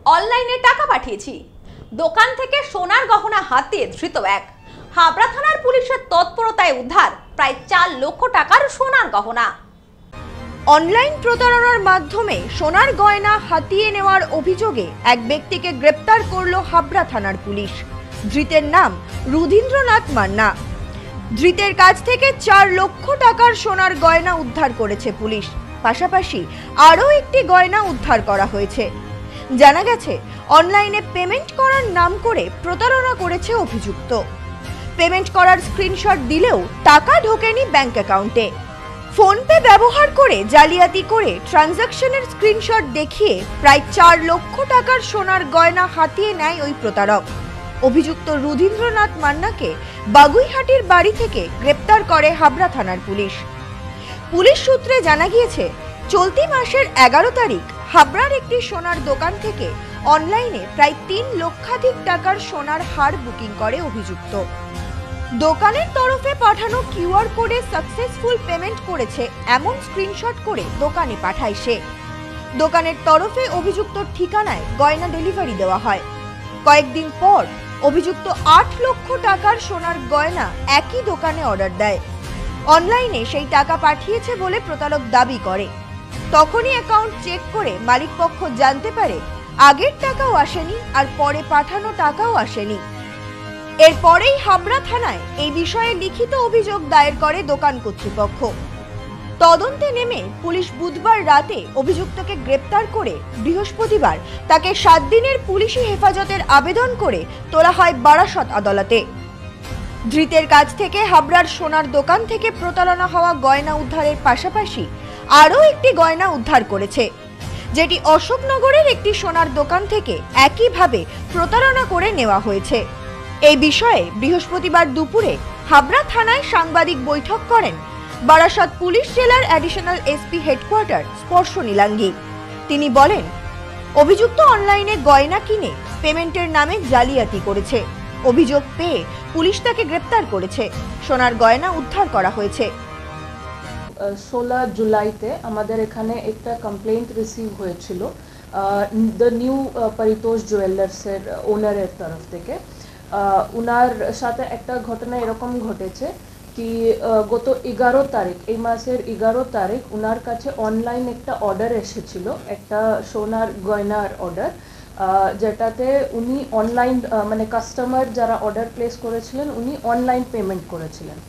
অনলাইনে টাকা পাঠিয়েছি। দোকান থেকে সোনার গহনা হাতিয়ে ধৃত এক। হাবড়া থানার পুলিশের তৎপরতায় উদ্ধার প্রায় 4 লক্ষ টাকার সোনার গহনা। অনলাইন প্রতারণার মাধ্যমে সোনার গয়না হাতিয়ে নেওয়ার অভিযোগে এক ব্যক্তিকে গ্রেপ্তার করল হাবড়া থানার পুলিশ। ধৃতের নাম রুধীন্দ্রনাথ মান্না। ধৃতের কাছ থেকে 4 লক্ষ টাকার সোনার গয়না উদ্ধার করেছে পুলিশ। পাশাপাশি আরও একটি গয়না উদ্ধার করা হয়েছে। জানা গেছে, অনলাইনে পেমেন্ট করার নাম করে প্রতারণা করেছে অভিযুক্ত। পেমেন্ট করার স্ক্রিনশট দিলেও টাকা ঢোকেনি ব্যাংক অ্যাকাউন্টে। ফোনপে ব্যবহার করে জালিয়াতি করে ট্রানজাকশনের স্ক্রিনশট দেখিয়ে প্রায় 4 লক্ষ টাকার সোনার গয়না হাতিয়ে নেয় ওই প্রতারক। অভিযুক্ত রুধীন্দ্রনাথ মান্নাকে বাগুইহাটির বাড়ি থেকে গ্রেপ্তার করে হাবড়া থানার পুলিশ। পুলিশ সূত্রে জানা গিয়েছে, চলতি মাসের 11 তারিখ হাবড়ার একটি সোনার দোকান থেকে অনলাইনে প্রায় 3 লক্ষাধিক টাকার সোনার হার বুকিং করে অভিযুক্ত। দোকানের তরফে পাঠানো কিউআর কোডে সাকসেসফুল পেমেন্ট করেছে এমন স্ক্রিনশট করে দোকানে পাঠায় সে। দোকানের তরফে অভিযুক্তর ঠিকানায় গয়না ডেলিভারি দেওয়া হয়। কয়েকদিন পর অভিযুক্ত 8 লক্ষ টাকার সোনার গয়না একই দোকানে অর্ডার দেয়। অনলাইনে সেই টাকা পাঠিয়েছে বলে প্রতারক দাবি করে। তখনই অ্যাকাউন্ট চেক করে মালিকপক্ষ জানতে পারে আগের টাকাও আসেনি আর পরে পাঠানো টাকাও আসেনি। এরপরেই হাবড়া থানায় এই বিষয়ে লিখিত অভিযোগ দায়ের করে দোকান কর্তৃপক্ষ। তদন্তে নেমে পুলিশ বুধবার রাতে অভিযুক্তকে গ্রেপ্তার করে বৃহস্পতিবার তাকে 7 দিনের পুলিশি হেফাজতের আবেদন করে তোলা হয় বারাসত আদালতে। ধৃতের কাছ থেকে হাবড়ার সোনার দোকান থেকে প্রতারণা হওয়া গয়না উদ্ধারের পাশাপাশি আরও একটি গয়না উদ্ধার করেছে, যেটি অশোকনগরের একটি সোনার দোকান থেকে একইভাবে প্রতারণা করে নেওয়া হয়েছে। এই বিষয়ে বৃহস্পতিবার দুপুরে হাবড়া থানায় সাংবাদিক বৈঠক করেন বারাসত পুলিশ জেলার অ্যাডিশনাল এসপি হেডকোয়ার্টার স্পর্শ নীলাঙ্গী। তিনি বলেন, অভিযুক্ত অনলাইনে গয়না কিনে পেমেন্টের নামে জালিয়াতি করেছে। অভিযোগ পেয়ে পুলিশ তাকে গ্রেপ্তার করেছে। সোনার গয়না উদ্ধার করা হয়েছে। 16 জুলাইতে আমাদের এখানে একটা কমপ্লেন্ট রিসিভ হয়েছিল দ্য নিউ পরিতোষ জুয়েলার্সের ওনারের তরফ থেকে। উনার সাথে একটা ঘটনা এরকম ঘটেছে কি গত 11 তারিখ, এই মাসের 11 তারিখ উনার কাছে অনলাইন একটা অর্ডার এসেছিল, একটা সোনার গয়নার অর্ডার, যেটাতে উনি অনলাইন মানে কাস্টমার যারা অর্ডার প্লেস করেছিলেন উনি অনলাইন পেমেন্ট করেছিলেন।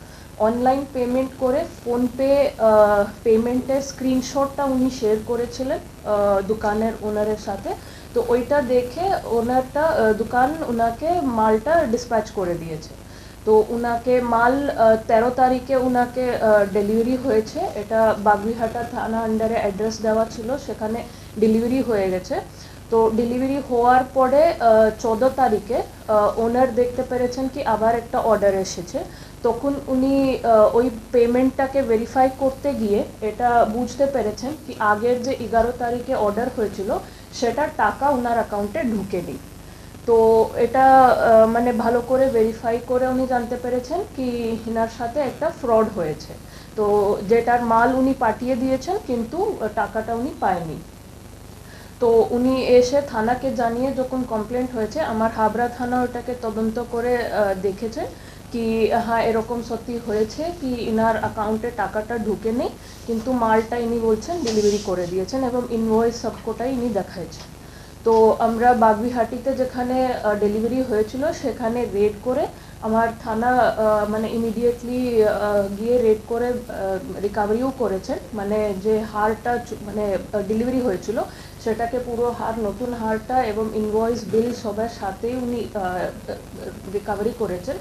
অনলাইন পেমেন্ট করে ফোনপে পেমেন্টের স্ক্রিনশটটা উনি শেয়ার করেছিলেন দোকানের ওনারের সাথে। তো ওইটা দেখে ওনারটা দোকান ওনাকে মালটা ডিসপ্যাচ করে দিয়েছে। তো উনাকে মাল 13 তারিখে উনাকে ডেলিভারি হয়েছে। এটা বাগুইহাটা থানা আন্ডারে অ্যাড্রেস দেওয়া ছিল, সেখানে ডেলিভারি হয়ে গেছে। তো ডেলিভারি হওয়ার পরে 14 তারিখে ওনার দেখতে পেরেছেন কি আবার একটা অর্ডার এসেছে। তখন উনি ওই পেমেন্টটাকে ভেরিফাই করতে গিয়ে এটা বুঝতে পেরেছেন কি আগের যে 11 তারিখে অর্ডার হয়েছিল সেটার টাকা ওনার অ্যাকাউন্টে ঢুকেনি। তো এটা মানে ভালো করে ভেরিফাই করে উনি জানতে পেরেছেন কি এনার সাথে একটা ফ্রড হয়েছে। তো যেটার মাল উনি পাঠিয়ে দিয়েছেন কিন্তু টাকাটা উনি পায়নি। তো উনি এসে থানাকে জানিয়ে যখন কমপ্লেন্ট হয়েছে, আমার হাবড়া থানা ওটাকে তদন্ত করে দেখেছে কি হ্যাঁ এরকম সত্যি হয়েছে কি ইনার অ্যাকাউন্টে টাকাটা ঢুকে নেই, কিন্তু মালটা ইনি বলছেন ডেলিভারি করে দিয়েছেন এবং ইনভয়েস সবকটাই ইনি দেখাইছেন। তো আমরা বাগুইহাটিতে যেখানে ডেলিভারি হয়েছিল সেখানে রেড করে আমার থানা মানে ইমিডিয়েটলি গিয়ে রেড করে রিকভারিও করেছেন। মানে যে হারটা মানে ডেলিভারি হয়েছিল সেটাকে পুরো হার, নতুন হারটা এবং ইনভয়েস বিল সবার সাথেই উনি রিকভারি করেছেন।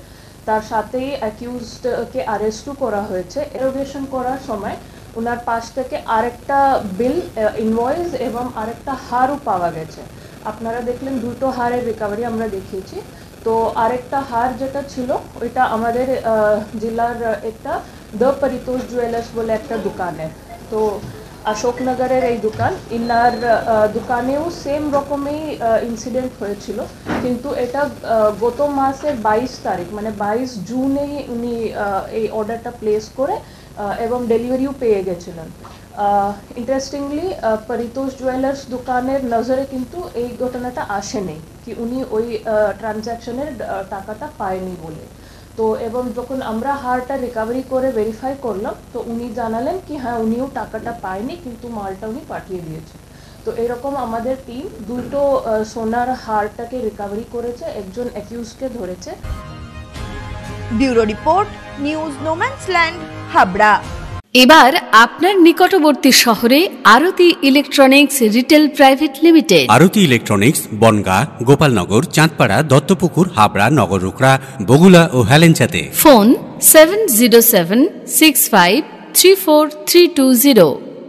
তার সাথেই অ্যাকিউজডকে অ্যারেস্টও করা হয়েছে। ইন্টারোগেশন করার সময় ওনার পাশ থেকে আরেকটা বিল, ইনভয়েস এবং আরেকটা হারও পাওয়া গেছে। আপনারা দেখলেন দুটো হারের রিকভারি আমরা দেখিয়েছি। তো আরেকটা হার যেটা ছিল ওইটা আমাদের জেলার একটা দ্য পরিতোষ জুয়েলার্স বলে একটা দোকানের। তো অশোকনগরের এই দোকান, ইনার দোকানেও সেম রকমই ইনসিডেন্ট হয়েছিল, কিন্তু এটা গত মাসের 22 তারিখ মানে 22 জুনেই উনি এই অর্ডারটা প্লেস করে এবং ডেলিভারিও পেয়ে গেছিলেন। ইন্টারেস্টিংলি পরিতোষ জুয়েলার্স দোকানের নজরে কিন্তু এই ঘটনাটা আসেনি কি উনি ওই ট্রানজ্যাকশনের টাকাটা পায়নি বলে। তো এবং যখন আমরা হারটা রিকভারি করে ভেরিফাই করলাম তো উনি জানালেন কি হ্যাঁ উনিও টাকাটা পায়নি কিন্তু মালটা উনি পাঠিয়ে দিয়েছে। তো এরকম আমাদের টিম দুটো সোনার হারটাকে রিকভারি করেছে, একজন অ্যাকিউজকে ধরেছে। Bureau report, news no man's land, Habra. এবার আপনার নিকটবর্তী শহরে আরতি ইলেকট্রনিক্স রিটেল প্রাইভেট লিমিটেড। আরতি ইলেকট্রনিক্স বনগা, গোপালনগর, চাঁদপাড়া, দত্তপুকুর, হাবড়া, নগররুকড়া, বগুলা ও হেলেঞ্চাতে। ফোন 7076534320।